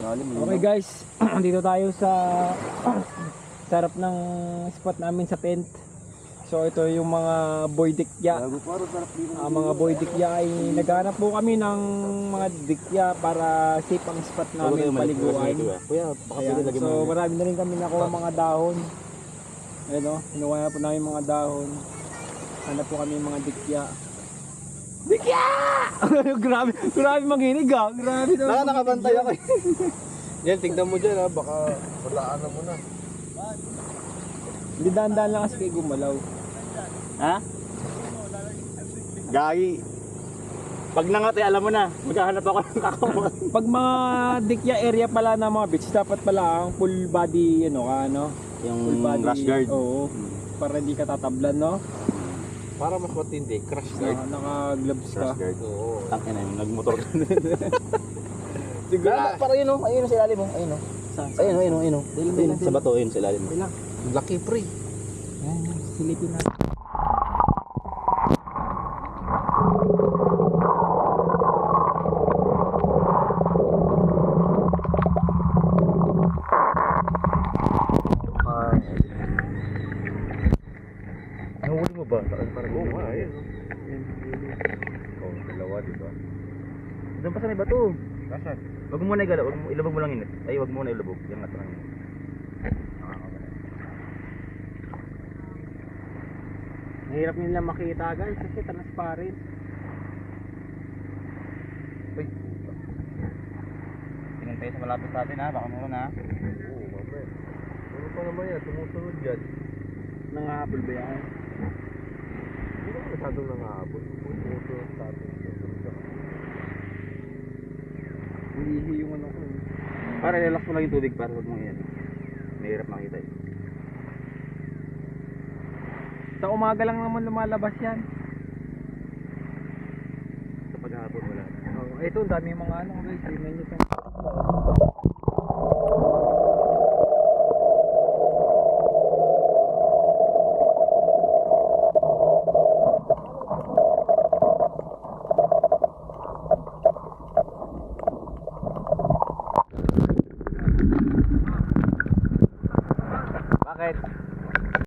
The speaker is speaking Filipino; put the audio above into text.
Okay guys, dito tayo sa sarap ng spot namin sa tent. So ito yung mga boy dikya. Mga boy dikya ay naghanap po kami ng mga dikya para safe ang spot namin paliguan. Ayan. So marami na rin kami nakuha mga dahon. Ayan o, kinuha na po namin mga dahon. Hanap po kami mga dikya. Dikya! grabe, grabe manginig ah. Grabe naman. Nakabantay ako eh. Yan, tignan mo dyan ha, baka madaanan mo na. Hindi dahan-dahan lang kasi kayo gumalaw. Ha? Gagi. Pag nangatay, alam mo na, maghahanap ako ng kakamot. Pag mga dikya area pala na mga beach, dapat pala ang full body, full Yung body, rush guard. Oo, para hindi ka tatablan, no? Para mas matindi, crash guard. Naka-gloves ka. Rush guard. Oo. Tangin na yung nagmotor ka. Siguro. Para yun o, ayun o sa ilalim mo, ayun o. Ayun o. Ayun, sa bato, ayun sa ilalim mo. Lucky pre. Yan, silipin natin. Nahuli mo ba? Parang Oo nga, ayun. Oh, dalawa, diba? Doon pa sa may bato. Nasaan? Wag mo muna igalaw, ilubog mo lang yun. Ay, wag mo muna ilubog. Yung nato lang yun. Mahirap nila makita guys kasi transparent. Uy. Tingnan tayo sa malapit sa atin ha, baka meron ha. Oo, mamaya. Ano pa naman yan, tumusunod yan. Nangahabol ba yan? Hindi naman masyadong nangahabol. Tumusunod sa atin. Ulihi yung ano ko. Para relax mo lang yung tubig para wag mo yan. Mahirap makita eh. Sa umaga lang naman lumalabas yan. Sa paghapon wala. Oh, ito dami mga ano guys, tingnan niyo 'to.